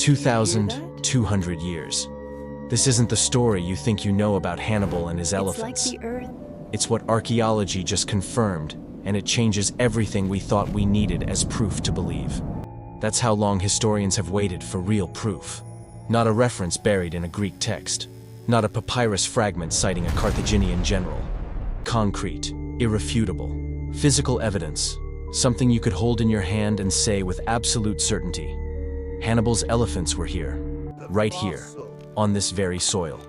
2,200 years. This isn't the story you think you know about Hannibal and his elephants. It's like the Earth. It's what archaeology just confirmed, and it changes everything we thought we needed as proof to believe. That's how long historians have waited for real proof. Not a reference buried in a Greek text. Not a papyrus fragment citing a Carthaginian general. Concrete, irrefutable, physical evidence, something you could hold in your hand and say with absolute certainty. Hannibal's elephants were here, right here, on this very soil.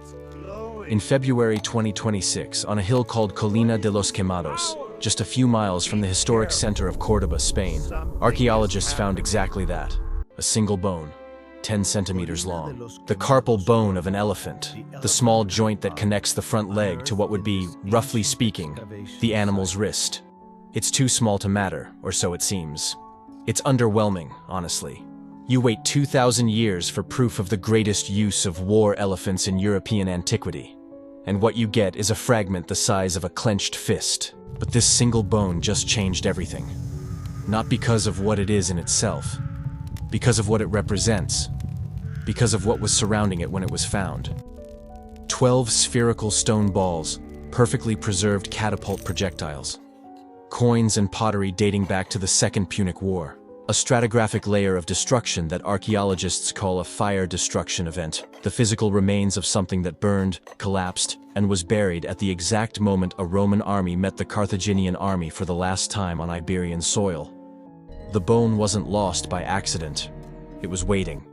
In February 2026, on a hill called Colina de los Quemados, just a few miles from the historic center of Córdoba, Spain, archaeologists found exactly that. A single bone, 10 centimeters long. The carpal bone of an elephant, the small joint that connects the front leg to what would be, roughly speaking, the animal's wrist. It's too small to matter, or so it seems. It's underwhelming, honestly. You wait 2,000 years for proof of the greatest use of war elephants in European antiquity, and what you get is a fragment the size of a clenched fist. But this single bone just changed everything. Not because of what it is in itself, because of what it represents, because of what was surrounding it when it was found. 12 spherical stone balls, perfectly preserved catapult projectiles. Coins and pottery dating back to the Second Punic War. A stratigraphic layer of destruction that archaeologists call a fire destruction event. The physical remains of something that burned, collapsed, and was buried at the exact moment a Roman army met the Carthaginian army for the last time on Iberian soil. The bone wasn't lost by accident. It was waiting.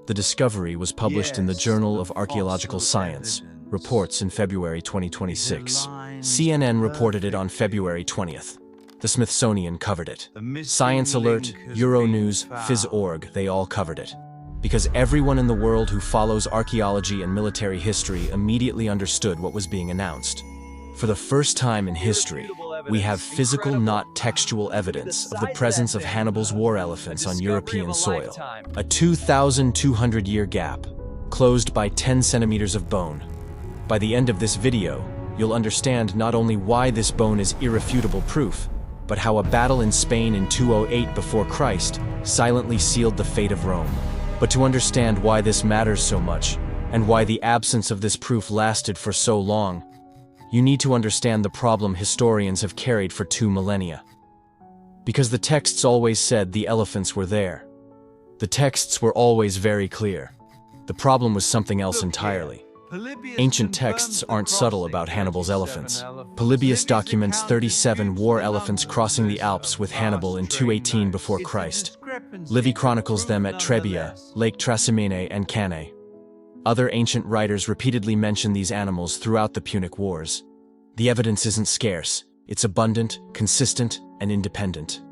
The discovery was published in the Journal of Archaeological Science, reports in February 2026. CNN reported it on February 20th. The Smithsonian covered it. Science Alert, Euronews, Phys.org, they all covered it. Because everyone in the world who follows archaeology and military history immediately understood what was being announced. For the first time in history, we have physical, not textual evidence of the presence of Hannibal's war elephants on European soil. A 2,200-year gap, closed by 10 centimeters of bone. By the end of this video, you'll understand not only why this bone is irrefutable proof, but how a battle in Spain in 208 before Christ silently sealed the fate of Rome. But to understand why this matters so much, and why the absence of this proof lasted for so long, you need to understand the problem historians have carried for 2 millennia. Because the texts always said the elephants were there. The texts were always very clear. The problem was something else entirely. Ancient texts aren't subtle about Hannibal's elephants. Polybius documents 37 war elephants crossing the Alps with Hannibal in 218 before Christ. Livy chronicles them at Trebia, Lake Trasimene, and Cannae. Other ancient writers repeatedly mention these animals throughout the Punic Wars. The evidence isn't scarce, it's abundant, consistent, and independent.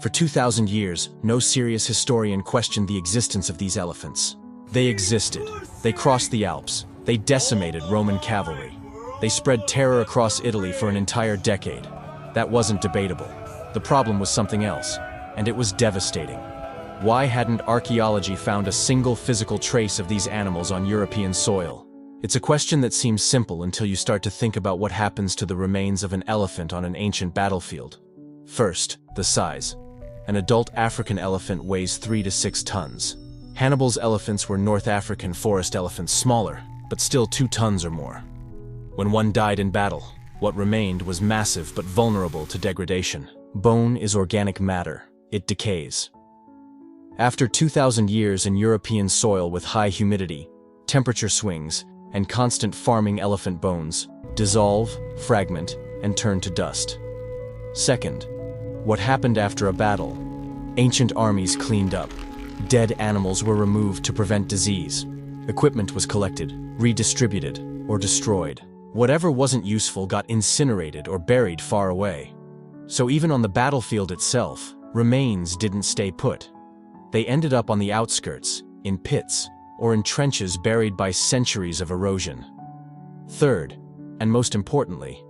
For 2,000 years, no serious historian questioned the existence of these elephants. They existed. They crossed the Alps. They decimated Roman cavalry. They spread terror across Italy for an entire decade. That wasn't debatable. The problem was something else, and it was devastating. Why hadn't archaeology found a single physical trace of these animals on European soil? It's a question that seems simple until you start to think about what happens to the remains of an elephant on an ancient battlefield. First, the size. An adult African elephant weighs 3 to 6 tons. Hannibal's elephants were North African forest elephants, smaller, but still 2 tons or more. When one died in battle, what remained was massive but vulnerable to degradation. Bone is organic matter. It decays. After 2,000 years in European soil with high humidity, temperature swings, and constant farming, elephant bones dissolve, fragment, and turn to dust. Second, what happened after a battle? Ancient armies cleaned up. Dead animals were removed to prevent disease. Equipment was collected, redistributed, or destroyed. Whatever wasn't useful got incinerated or buried far away. So even on the battlefield itself, remains didn't stay put. They ended up on the outskirts, in pits, or in trenches buried by centuries of erosion. Third, and most importantly,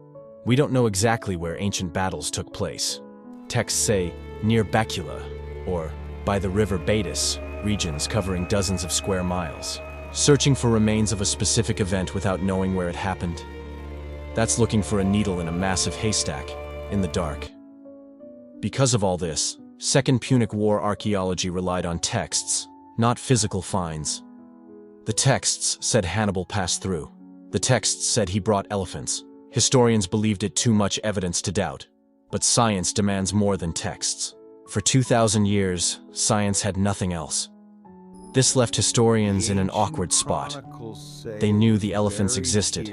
we don't know exactly where ancient battles took place. Texts say, near Bacula, or by the river Baetis, regions covering dozens of square miles. Searching for remains of a specific event without knowing where it happened. That's looking for a needle in a massive haystack, in the dark. Because of all this, Second Punic War archaeology relied on texts, not physical finds. The texts said Hannibal passed through. The texts said he brought elephants. Historians believed it too much evidence to doubt. But science demands more than texts. For 2,000 years, science had nothing else. This left historians in an awkward spot. They knew the elephants existed.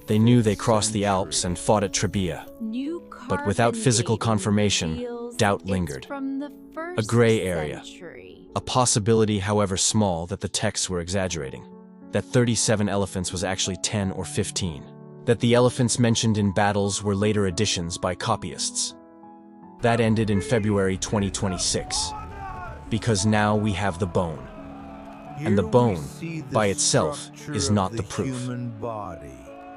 They knew they crossed the Alps and fought at Trebia. But without physical confirmation, doubt lingered. A gray area. A possibility, however small, that the texts were exaggerating. That 37 elephants was actually 10 or 15. That the elephants mentioned in battles were later additions by copyists. That ended in February 2026. Because now we have the bone. And the bone, by itself, is not the proof.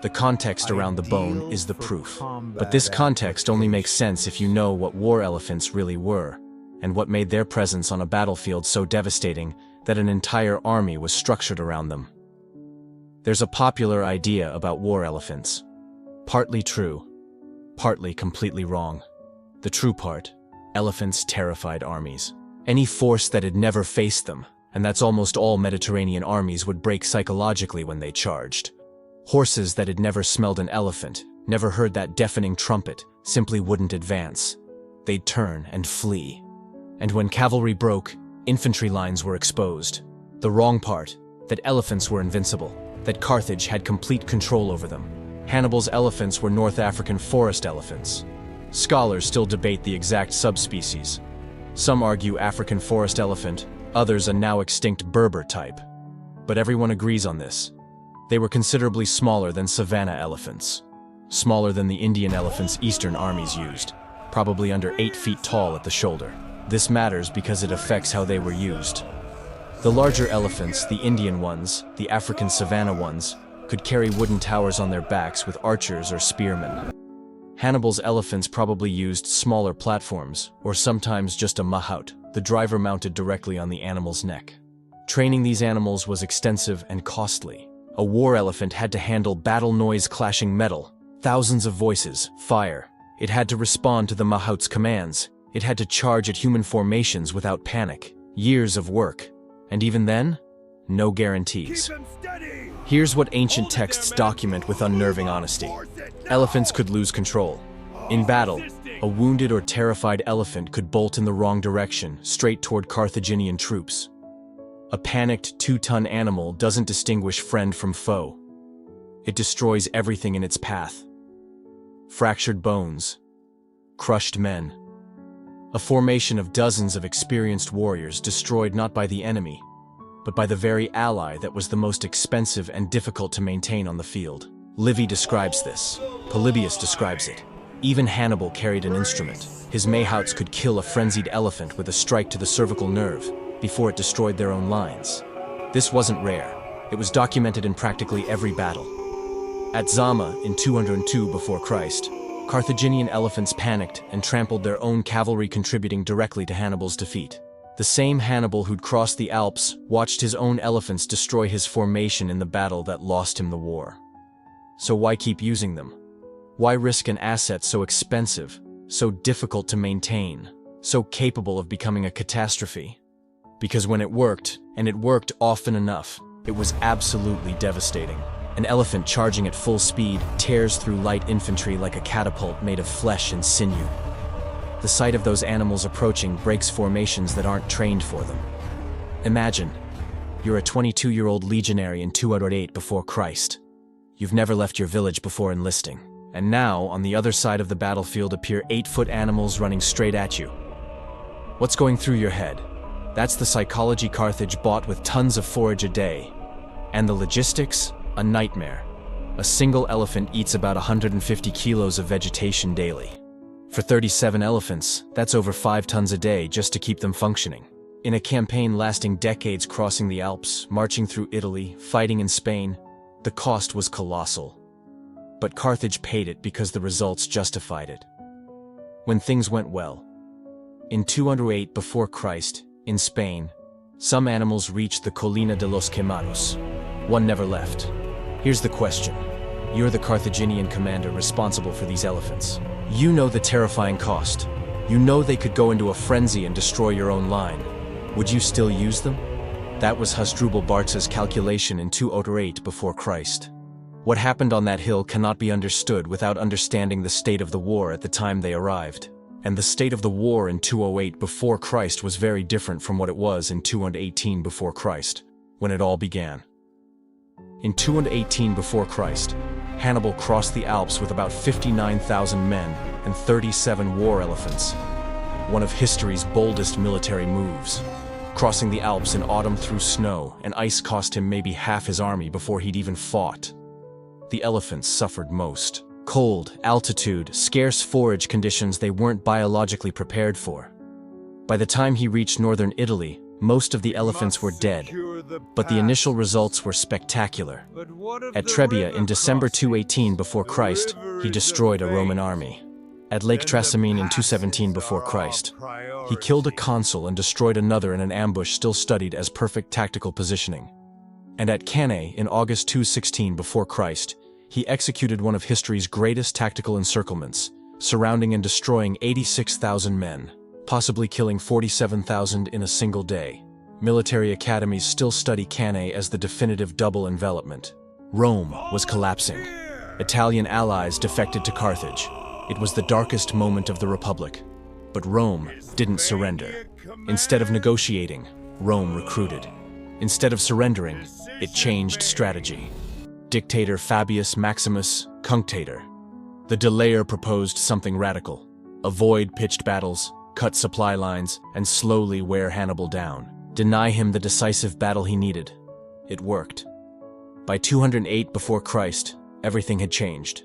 The context around the bone is the proof. But this context only makes sense if you know what war elephants really were, and what made their presence on a battlefield so devastating that an entire army was structured around them. There's a popular idea about war elephants. Partly true, partly completely wrong. The true part: elephants terrified armies. Any force that had never faced them, and that's almost all Mediterranean armies, would break psychologically when they charged. Horses that had never smelled an elephant, never heard that deafening trumpet, simply wouldn't advance. They'd turn and flee. And when cavalry broke, infantry lines were exposed. The wrong part: that elephants were invincible, that Carthage had complete control over them. Hannibal's elephants were North African forest elephants. Scholars still debate the exact subspecies. Some argue African forest elephant, others a now extinct Berber type. But everyone agrees on this. They were considerably smaller than savanna elephants. Smaller than the Indian elephants Eastern armies used, probably under 8 feet tall at the shoulder. This matters because it affects how they were used. The larger elephants, the Indian ones, the African savanna ones, could carry wooden towers on their backs with archers or spearmen. Hannibal's elephants probably used smaller platforms, or sometimes just a mahout, the driver mounted directly on the animal's neck. Training these animals was extensive and costly. A war elephant had to handle battle noise, clashing metal, thousands of voices, fire. It had to respond to the mahout's commands. It had to charge at human formations without panic. Years of work. And even then, no guarantees. Here's what ancient texts document with unnerving honesty. Elephants could lose control. In battle, a wounded or terrified elephant could bolt in the wrong direction, straight toward Carthaginian troops. A panicked 2-ton animal doesn't distinguish friend from foe. It destroys everything in its path. Fractured bones. Crushed men. A formation of dozens of experienced warriors destroyed not by the enemy, but by the very ally that was the most expensive and difficult to maintain on the field. Livy describes this. Polybius describes it. Even Hannibal carried an instrument. His mahouts could kill a frenzied elephant with a strike to the cervical nerve before it destroyed their own lines. This wasn't rare. It was documented in practically every battle. At Zama in 202 before Christ, Carthaginian elephants panicked and trampled their own cavalry, contributing directly to Hannibal's defeat. The same Hannibal who'd crossed the Alps watched his own elephants destroy his formation in the battle that lost him the war. So why keep using them? Why risk an asset so expensive, so difficult to maintain, so capable of becoming a catastrophe? Because when it worked, and it worked often enough, it was absolutely devastating. An elephant charging at full speed tears through light infantry like a catapult made of flesh and sinew. The sight of those animals approaching breaks formations that aren't trained for them. Imagine, you're a 22-year-old legionary in 208 before Christ. You've never left your village before enlisting. And now, on the other side of the battlefield appear 8-foot animals running straight at you. What's going through your head? That's the psychology Carthage bought with tons of forage a day. And the logistics? A nightmare. A single elephant eats about 150 kilos of vegetation daily. For 37 elephants, that's over 5 tons a day just to keep them functioning. In a campaign lasting decades, crossing the Alps, marching through Italy, fighting in Spain, the cost was colossal. But Carthage paid it because the results justified it. When things went well. In 208 before Christ, in Spain, some animals reached the Colina de los Quemados. One never left. Here's the question. You're the Carthaginian commander responsible for these elephants. You know the terrifying cost. You know they could go into a frenzy and destroy your own line. Would you still use them? That was Hasdrubal Barca's calculation in 208 before Christ. What happened on that hill cannot be understood without understanding the state of the war at the time they arrived. And the state of the war in 208 before Christ was very different from what it was in 218 before Christ, when it all began. In 218 before Christ, Hannibal crossed the Alps with about 59,000 men and 37 war elephants, one of history's boldest military moves. Crossing the Alps in autumn through snow and ice cost him maybe half his army before he'd even fought. The elephants suffered most. Cold, altitude, scarce forage conditions they weren't biologically prepared for. By the time he reached northern Italy, most of the elephants were dead, but the initial results were spectacular. At Trebia in December 218 before Christ, he destroyed a Roman army. At Lake Trasimene in 217 before Christ, he killed a consul and destroyed another in an ambush still studied as perfect tactical positioning. And at Cannae in August 216 before Christ, he executed one of history's greatest tactical encirclements, surrounding and destroying 86,000 men, possibly killing 47,000 in a single day. Military academies still study Cannae as the definitive double envelopment. Rome was collapsing. Italian allies defected to Carthage. It was the darkest moment of the Republic. But Rome didn't surrender. Instead of negotiating, Rome recruited. Instead of surrendering, it changed strategy. Dictator Fabius Maximus Cunctator. The delayer proposed something radical. Avoid pitched battles, cut supply lines, and slowly wear Hannibal down. Deny him the decisive battle he needed. It worked. By 208 before Christ, everything had changed.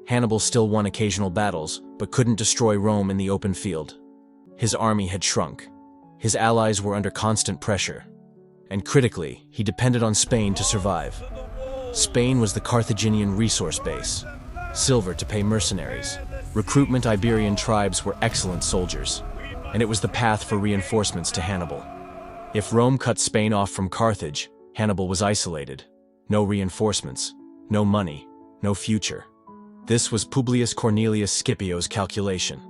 Hannibal still won occasional battles, but couldn't destroy Rome in the open field. His army had shrunk. His allies were under constant pressure. And critically, he depended on Spain to survive. Spain was the Carthaginian resource base. Silver to pay mercenaries. Recruitment Iberian tribes were excellent soldiers. And it was the path for reinforcements to Hannibal. If Rome cut Spain off from Carthage, Hannibal was isolated. No reinforcements, no money, no future. This was Publius Cornelius Scipio's calculation.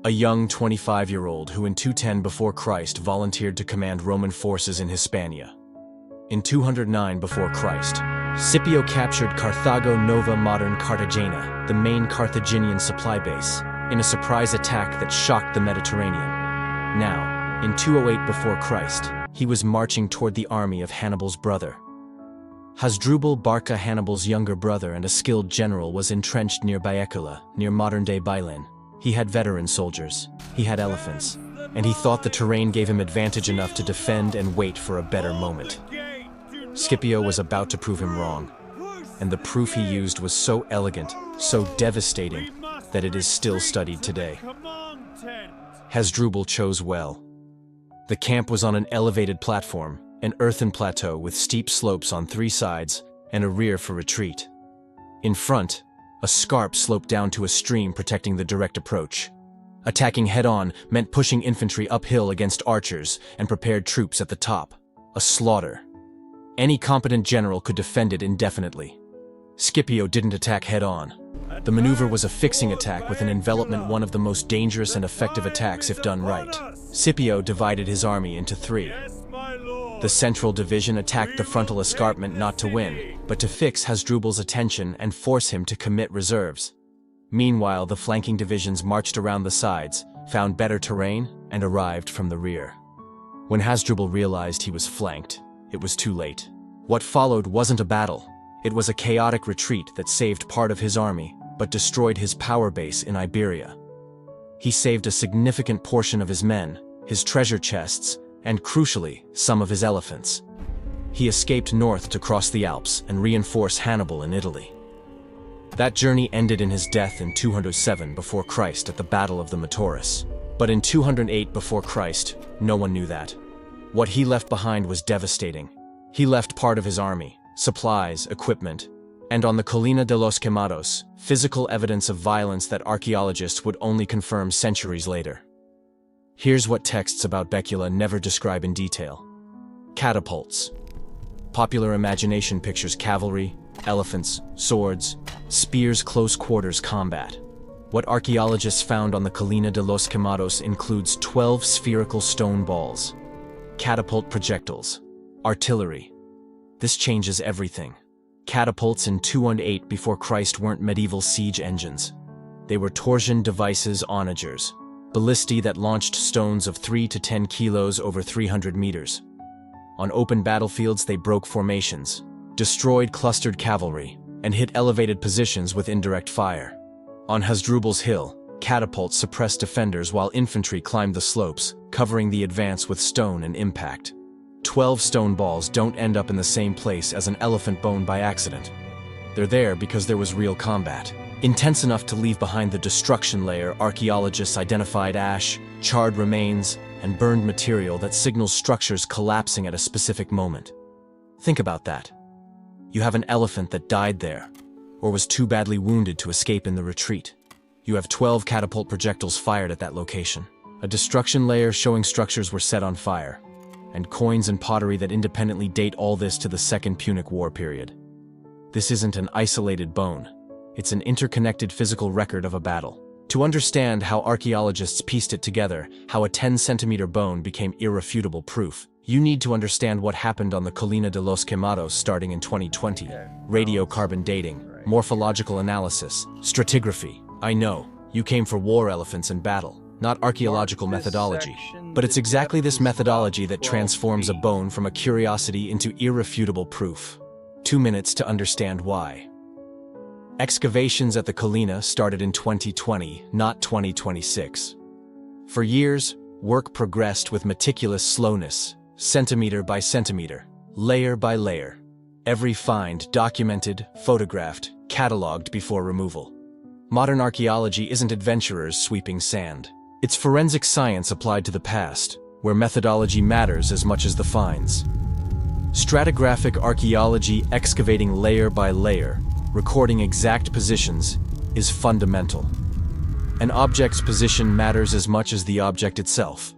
A young 25-year-old who in 210 before Christ volunteered to command Roman forces in Hispania. In 209 before Christ, Scipio captured Carthago Nova, modern Cartagena, the main Carthaginian supply base, in a surprise attack that shocked the Mediterranean. Now, in 208 before Christ, he was marching toward the army of Hannibal's brother. Hasdrubal Barca, Hannibal's younger brother and a skilled general, was entrenched near Baecula, near modern-day Bailen. He had veteran soldiers, he had elephants, and he thought the terrain gave him advantage enough to defend and wait for a better moment. Scipio was about to prove him wrong, and the proof he used was so elegant, so devastating, that it is still studied today. Hasdrubal chose well. The camp was on an elevated platform, an earthen plateau with steep slopes on three sides and a rear for retreat. In front, a scarp sloped down to a stream protecting the direct approach. Attacking head-on meant pushing infantry uphill against archers and prepared troops at the top. A slaughter. Any competent general could defend it indefinitely. Scipio didn't attack head-on. The maneuver was a fixing attack with an envelopment, one of the most dangerous and effective attacks if done right. Scipio divided his army into three. The central division attacked the frontal escarpment not to win, but to fix Hasdrubal's attention and force him to commit reserves. Meanwhile, the flanking divisions marched around the sides, found better terrain, and arrived from the rear. When Hasdrubal realized he was flanked, it was too late. What followed wasn't a battle. It was a chaotic retreat that saved part of his army, but destroyed his power base in Iberia. He saved a significant portion of his men, his treasure chests, and crucially, some of his elephants. He escaped north to cross the Alps and reinforce Hannibal in Italy. That journey ended in his death in 207 before Christ at the Battle of the Metaurus. But in 208 before Christ, no one knew that. What he left behind was devastating. He left part of his army, supplies, equipment, and on the Colina de los Quemados, physical evidence of violence that archaeologists would only confirm centuries later. Here's what texts about Baecula never describe in detail. Catapults. Popular imagination pictures cavalry, elephants, swords, spears, close quarters combat. What archaeologists found on the Colina de los Quemados includes 12 spherical stone balls. Catapult projectiles. Artillery. This changes everything. Catapults in 218 before Christ weren't medieval siege engines. They were torsion devices, onagers, ballistae that launched stones of 3 to 10 kilos over 300 meters. On open battlefields, they broke formations, destroyed clustered cavalry, and hit elevated positions with indirect fire. On Hasdrubal's hill, catapults suppressed defenders while infantry climbed the slopes, covering the advance with stone and impact. 12 stone balls don't end up in the same place as an elephant bone by accident. They're there because there was real combat. Intense enough to leave behind the destruction layer, archaeologists identified ash, charred remains, and burned material that signals structures collapsing at a specific moment. Think about that. You have an elephant that died there, or was too badly wounded to escape in the retreat. You have 12 catapult projectiles fired at that location, a destruction layer showing structures were set on fire, and coins and pottery that independently date all this to the Second Punic War period. This isn't an isolated bone. It's an interconnected physical record of a battle. To understand how archaeologists pieced it together, how a 10-centimeter bone became irrefutable proof, you need to understand what happened on the Colina de los Quemados starting in 2020. Radiocarbon dating, morphological analysis, stratigraphy. I know, you came for war elephants and battle, not archaeological methodology. But it's exactly this methodology that transforms a bone from a curiosity into irrefutable proof. 2 minutes to understand why. Excavations at the Colina started in 2020, not 2026. For years, work progressed with meticulous slowness, centimeter by centimeter, layer by layer. Every find documented, photographed, catalogued before removal. Modern archaeology isn't adventurers sweeping sand. It's forensic science applied to the past, where methodology matters as much as the finds. Stratigraphic archaeology, excavating layer by layer, recording exact positions, is fundamental. An object's position matters as much as the object itself.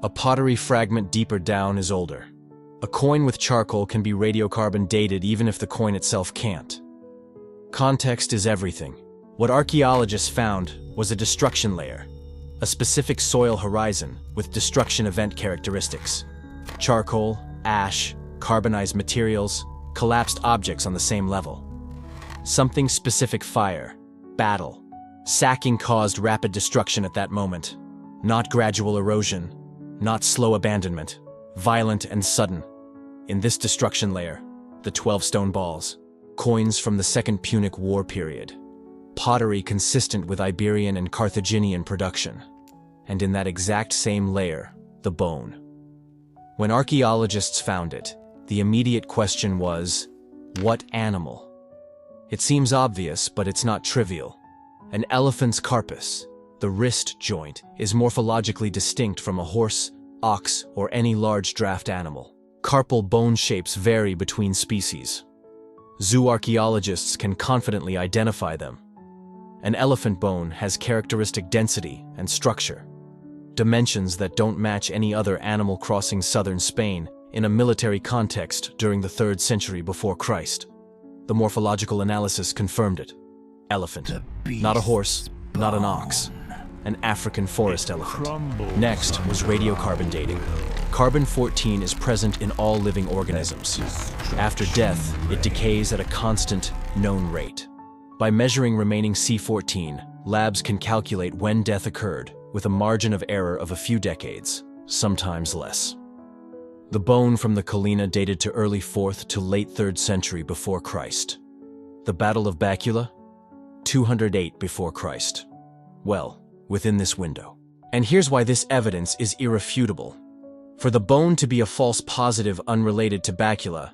A pottery fragment deeper down is older. A coin with charcoal can be radiocarbon dated even if the coin itself can't. Context is everything. What archaeologists found was a destruction layer, a specific soil horizon with destruction event characteristics. Charcoal, ash, carbonized materials, collapsed objects on the same level. Something specific: fire, battle. Sacking caused rapid destruction at that moment. Not gradual erosion, not slow abandonment, violent and sudden. In this destruction layer, the 12 stone balls, coins from the Second Punic War period, pottery consistent with Iberian and Carthaginian production, and in that exact same layer, the bone. When archaeologists found it, the immediate question was, what animal? It seems obvious, but it's not trivial. An elephant's carpus, the wrist joint, is morphologically distinct from a horse, ox, or any large draft animal. Carpal bone shapes vary between species. Zoo archaeologists can confidently identify them. An elephant bone has characteristic density and structure, dimensions that don't match any other animal crossing southern Spain in a military context during the 3rd century before Christ. The morphological analysis confirmed it. Elephant. Not a horse, not an ox. An African forest elephant. Next was radiocarbon dating. Carbon-14 is present in all living organisms. After death, it decays at a constant, known rate. By measuring remaining C14, labs can calculate when death occurred, with a margin of error of a few decades, sometimes less. The bone from the Colina dated to early 4th to late 3rd century before Christ. The Battle of Bacula? 208 before Christ. Well, within this window. And here's why this evidence is irrefutable. For the bone to be a false positive unrelated to Bacula,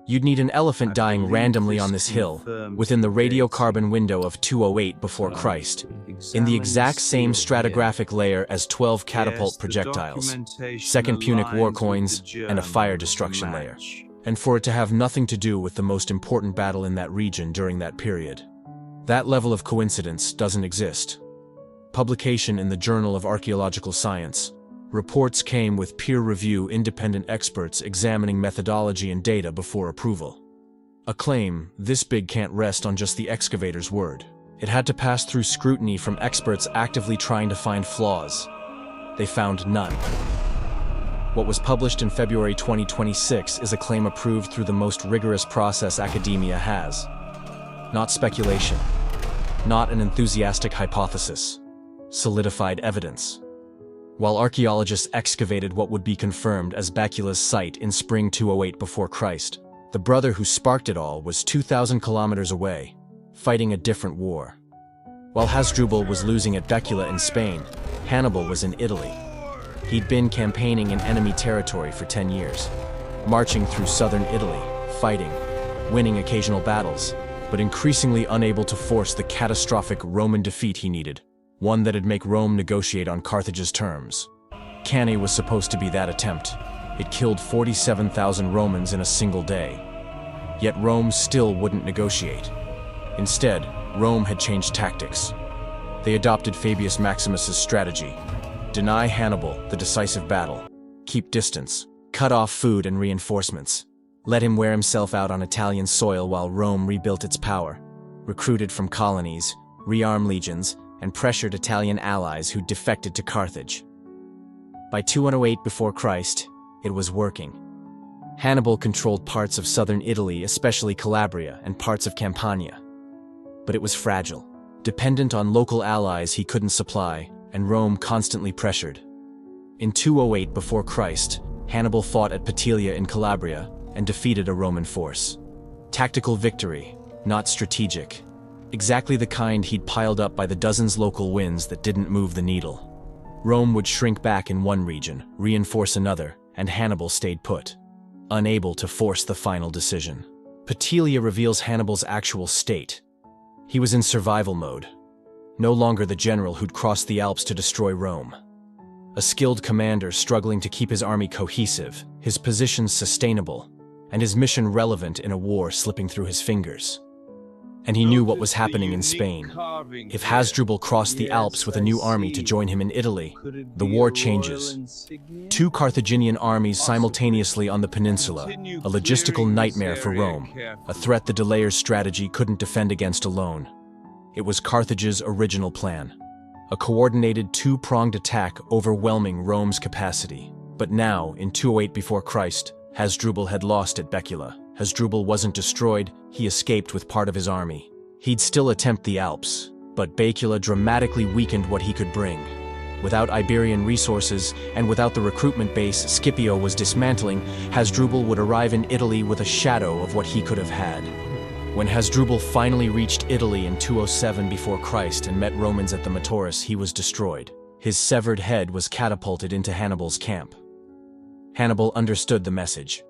you'd need an elephant dying randomly on this hill, within the radiocarbon window of 208 before Christ, in the exact same stratigraphic layer as 12 catapult projectiles, Second Punic War coins, and a fire destruction layer. And for it to have nothing to do with the most important battle in that region during that period. That level of coincidence doesn't exist. Publication in the Journal of Archaeological Science. Reports came with peer-review independent experts examining methodology and data before approval. A claim this big can't rest on just the excavator's word. It had to pass through scrutiny from experts actively trying to find flaws. They found none. What was published in February 2026 is a claim approved through the most rigorous process academia has. Not speculation. Not an enthusiastic hypothesis. Solidified evidence. While archaeologists excavated what would be confirmed as Bacula's site in spring 208 before Christ, the brother who sparked it all was 2,000 kilometers away, fighting a different war. While Hasdrubal was losing at Bacula in Spain, Hannibal was in Italy. He'd been campaigning in enemy territory for 10 years, marching through southern Italy, fighting, winning occasional battles, but increasingly unable to force the catastrophic Roman defeat he needed, one that'd make Rome negotiate on Carthage's terms. Cannae was supposed to be that attempt. It killed 47,000 Romans in a single day. Yet Rome still wouldn't negotiate. Instead, Rome had changed tactics. They adopted Fabius Maximus's strategy. Deny Hannibal the decisive battle. Keep distance. Cut off food and reinforcements. Let him wear himself out on Italian soil while Rome rebuilt its power. Recruited from colonies, rearmed legions, and pressured Italian allies who defected to Carthage. By 208 before Christ, it was working. Hannibal controlled parts of southern Italy, especially Calabria, and parts of Campania. But it was fragile, dependent on local allies he couldn't supply, and Rome constantly pressured. In 208 before Christ, Hannibal fought at Petilia in Calabria and defeated a Roman force. Tactical victory, not strategic. Exactly the kind he'd piled up by the dozens local wins that didn't move the needle. Rome would shrink back in one region, reinforce another, and Hannibal stayed put, unable to force the final decision. Petilia reveals Hannibal's actual state. He was in survival mode, no longer the general who'd crossed the Alps to destroy Rome. A skilled commander struggling to keep his army cohesive, his position sustainable, and his mission relevant in a war slipping through his fingers. And he knew what was happening in Spain. If Hasdrubal crossed the Alps with a new army to join him in Italy, the war changes. Two Carthaginian armies simultaneously on the peninsula, a logistical nightmare for Rome, a threat the delayer's strategy couldn't defend against alone. It was Carthage's original plan. A coordinated two-pronged attack overwhelming Rome's capacity. But now, in 208 before Christ, Hasdrubal had lost at Bacula. Hasdrubal wasn't destroyed, he escaped with part of his army. He'd still attempt the Alps, but Bacula dramatically weakened what he could bring. Without Iberian resources, and without the recruitment base Scipio was dismantling, Hasdrubal would arrive in Italy with a shadow of what he could have had. When Hasdrubal finally reached Italy in 207 before Christ and met Romans at the Metaurus, he was destroyed. His severed head was catapulted into Hannibal's camp. Hannibal understood the message.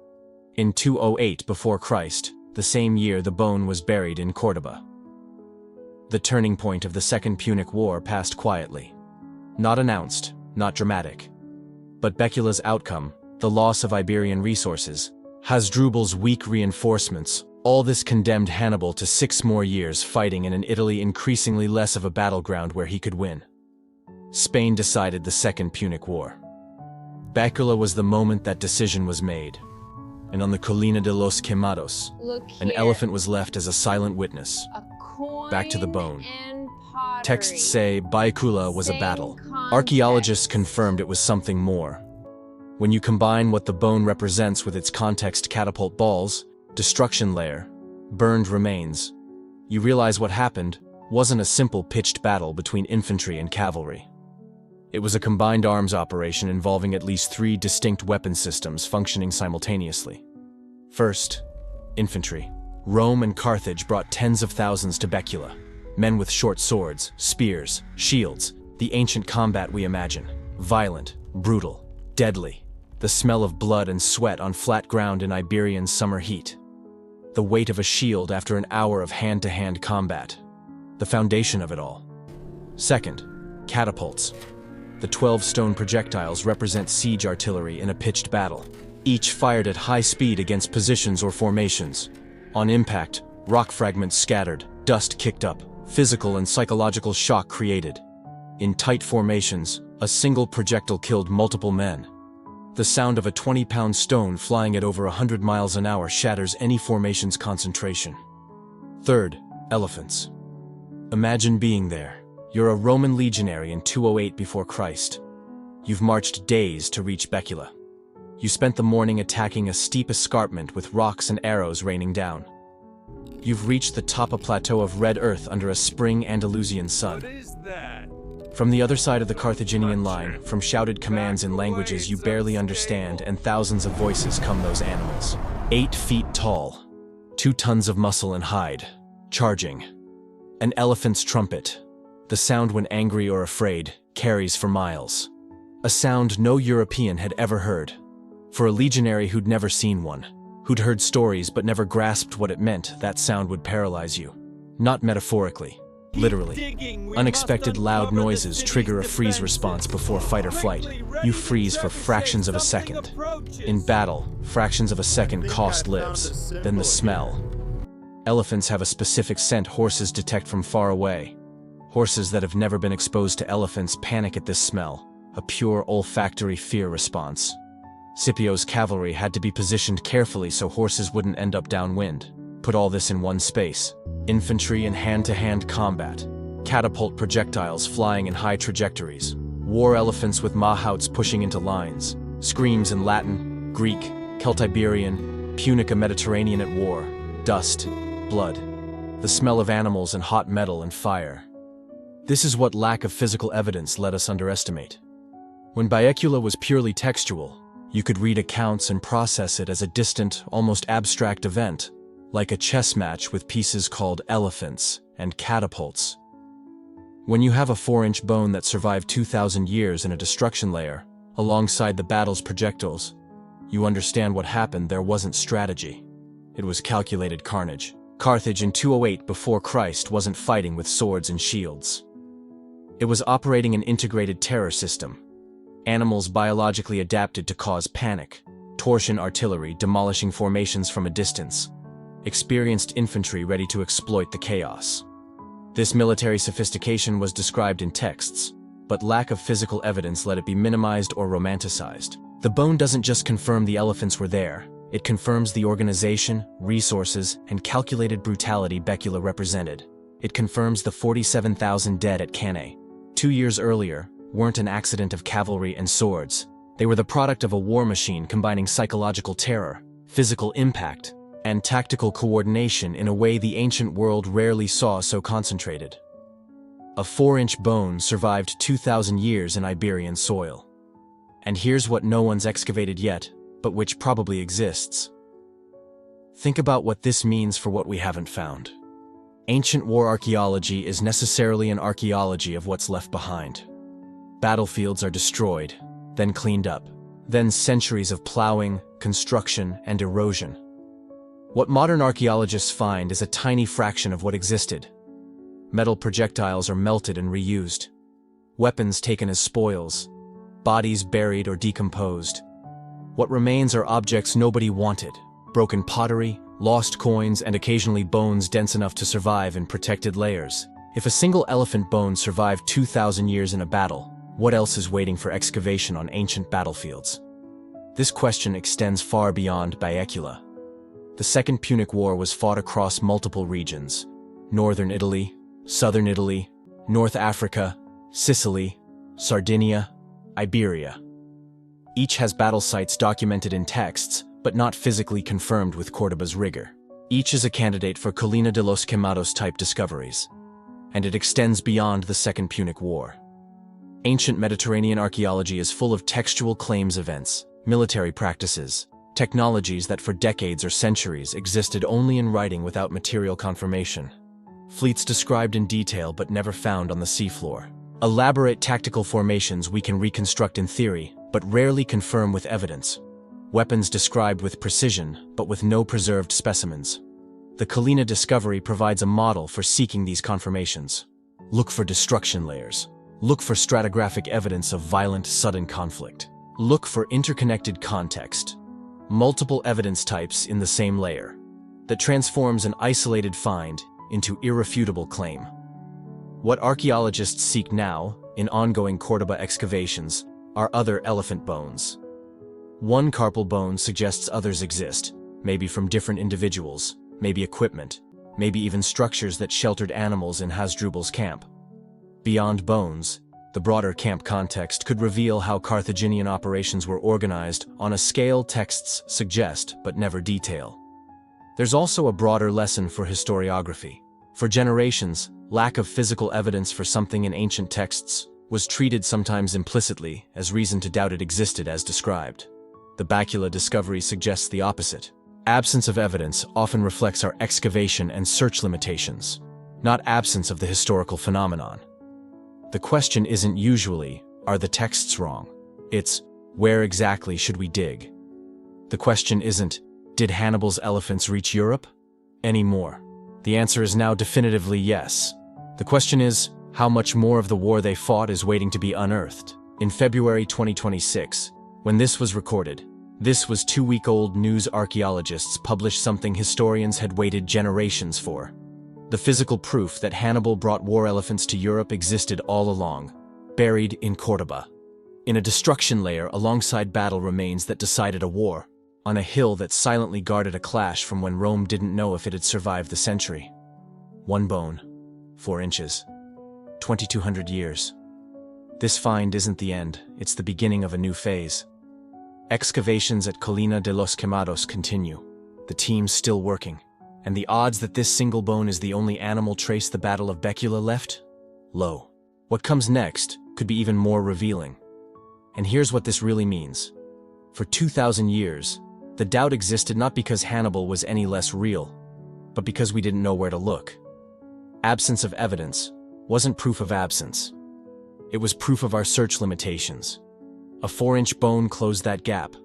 In 208 before Christ, the same year the bone was buried in Cordoba. The turning point of the Second Punic War passed quietly. Not announced, not dramatic. But Bacula's outcome, the loss of Iberian resources, Hasdrubal's weak reinforcements, all this condemned Hannibal to 6 more years fighting in an Italy increasingly less of a battleground where he could win. Spain decided the Second Punic War. Bacula was the moment that decision was made. And on the Colina de los Quemados, an elephant was left as a silent witness, back to the bone. Texts say Bacula was a battle. Archaeologists confirmed it was something more. When you combine what the bone represents with its context catapult balls, destruction layer, burned remains, you realize what happened wasn't a simple pitched battle between infantry and cavalry. It was a combined arms operation involving at least 3 distinct weapon systems functioning simultaneously. First, infantry. Rome and Carthage brought tens of thousands to Bacula. Men with short swords, spears, shields, the ancient combat we imagine. Violent, brutal, deadly. The smell of blood and sweat on flat ground in Iberian summer heat. The weight of a shield after an hour of hand-to-hand combat. The foundation of it all. Second, catapults. The 12 stone projectiles represent siege artillery in a pitched battle, each fired at high speed against positions or formations. On impact, rock fragments scattered, dust kicked up, physical and psychological shock created. In tight formations, a single projectile killed multiple men. The sound of a 20-pound stone flying at over 100 miles an hour shatters any formation's concentration. Third, elephants. Imagine being there. You're a Roman legionary in 208 before Christ. You've marched days to reach Bacula. You spent the morning attacking a steep escarpment with rocks and arrows raining down. You've reached the top of a plateau of red earth under a spring Andalusian sun. What is that? From the other side of the Carthaginian line, from shouted commands in languages you barely understand and thousands of voices come those animals. 8 feet tall, 2 tons of muscle and hide, charging. An elephant's trumpet, the sound when angry or afraid, carries for miles. A sound no European had ever heard. For a legionary who'd never seen one, who'd heard stories but never grasped what it meant, that sound would paralyze you. Not metaphorically, literally. Unexpected loud noises trigger a freeze response before fight or flight. You freeze for fractions of a second. In battle, fractions of a second cost lives. Then the smell. Elephants have a specific scent horses detect from far away. Horses that have never been exposed to elephants panic at this smell, a pure olfactory fear response. Scipio's cavalry had to be positioned carefully so horses wouldn't end up downwind. Put all this in one space. Infantry in hand-to-hand combat. Catapult projectiles flying in high trajectories. War elephants with mahouts pushing into lines. Screams in Latin, Greek, Celtiberian, Punica Mediterranean at war. Dust, blood. The smell of animals and hot metal and fire. This is what lack of physical evidence let us underestimate. When Baecula was purely textual, you could read accounts and process it as a distant, almost abstract event, like a chess match with pieces called elephants and catapults. When you have a 4-inch bone that survived 2,000 years in a destruction layer, alongside the battle's projectiles, you understand what happened. There wasn't strategy. It was calculated carnage. Carthage in 208 before Christ wasn't fighting with swords and shields. It was operating an integrated terror system. Animals biologically adapted to cause panic, torsion artillery demolishing formations from a distance, experienced infantry ready to exploit the chaos. This military sophistication was described in texts, but lack of physical evidence let it be minimized or romanticized. The bone doesn't just confirm the elephants were there, it confirms the organization, resources, and calculated brutality Baecula represented. It confirms the 47,000 dead at Cannae. 2 years earlier, weren't an accident of cavalry and swords. They were the product of a war machine combining psychological terror, physical impact, and tactical coordination in a way the ancient world rarely saw so concentrated. A 4-inch bone survived 2,000 years in Iberian soil. And here's what no one's excavated yet, but which probably exists. Think about what this means for what we haven't found. Ancient war archaeology is necessarily an archaeology of what's left behind. Battlefields are destroyed, then cleaned up, then centuries of plowing, construction, and erosion. What modern archaeologists find is a tiny fraction of what existed. Metal projectiles are melted and reused. Weapons taken as spoils. Bodies buried or decomposed. What remains are objects nobody wanted. Broken pottery, lost coins, and occasionally bones dense enough to survive in protected layers. If a single elephant bone survived 2,000 years in a battle, what else is waiting for excavation on ancient battlefields? This question extends far beyond Baecula. The Second Punic War was fought across multiple regions: northern Italy, southern Italy, North Africa, Sicily, Sardinia, Iberia. Each has battle sites documented in texts, but not physically confirmed with Cordoba's rigor. Each is a candidate for Colina de los Quemados type discoveries. And it extends beyond the Second Punic War. Ancient Mediterranean archaeology is full of textual claims events, military practices, technologies that for decades or centuries existed only in writing without material confirmation. Fleets described in detail but never found on the seafloor. Elaborate tactical formations we can reconstruct in theory, but rarely confirm with evidence. Weapons described with precision, but with no preserved specimens. The Colina discovery provides a model for seeking these confirmations. Look for destruction layers. Look for stratigraphic evidence of violent, sudden conflict. Look for interconnected context. Multiple evidence types in the same layer. That transforms an isolated find into irrefutable claim. What archaeologists seek now, in ongoing Cordoba excavations, are other elephant bones. One carpal bone suggests others exist, maybe from different individuals, maybe equipment, maybe even structures that sheltered animals in Hasdrubal's camp. Beyond bones, The broader camp context could reveal how Carthaginian operations were organized on a scale texts suggest but never detail. There's also a broader lesson for historiography. For generations, lack of physical evidence for something in ancient texts was treated sometimes implicitly as reason to doubt it existed as described. The Bacula discovery suggests the opposite. Absence of evidence often reflects our excavation and search limitations, not absence of the historical phenomenon. The question isn't usually, are the texts wrong? It's, where exactly should we dig? The question isn't, did Hannibal's elephants reach Europe? Anymore. The answer is now definitively yes. The question is, how much more of the war they fought is waiting to be unearthed? In February 2026, when this was recorded, this was 2-week-old news archaeologists published something historians had waited generations for. The physical proof that Hannibal brought war elephants to Europe existed all along, buried in Cordoba, in a destruction layer alongside battle remains that decided a war, on a hill that silently guarded a clash from when Rome didn't know if it had survived the century. 1 bone, 4 inches, 2,200 years. This find isn't the end, it's the beginning of a new phase. Excavations at Colina de los Quemados continue, the team's still working, and the odds that this single bone is the only animal trace the Battle of Bacula left? Low. What comes next could be even more revealing. And here's what this really means. For 2,000 years, the doubt existed not because Hannibal was any less real, but because we didn't know where to look. Absence of evidence wasn't proof of absence. It was proof of our search limitations. A 4-inch bone closed that gap.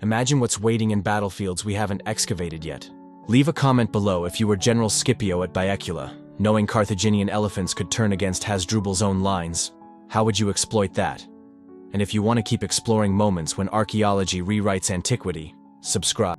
Imagine what's waiting in battlefields we haven't excavated yet. Leave a comment below if you were General Scipio at Bacula, knowing Carthaginian elephants could turn against Hasdrubal's own lines. How would you exploit that? And if you want to keep exploring moments when archaeology rewrites antiquity, subscribe.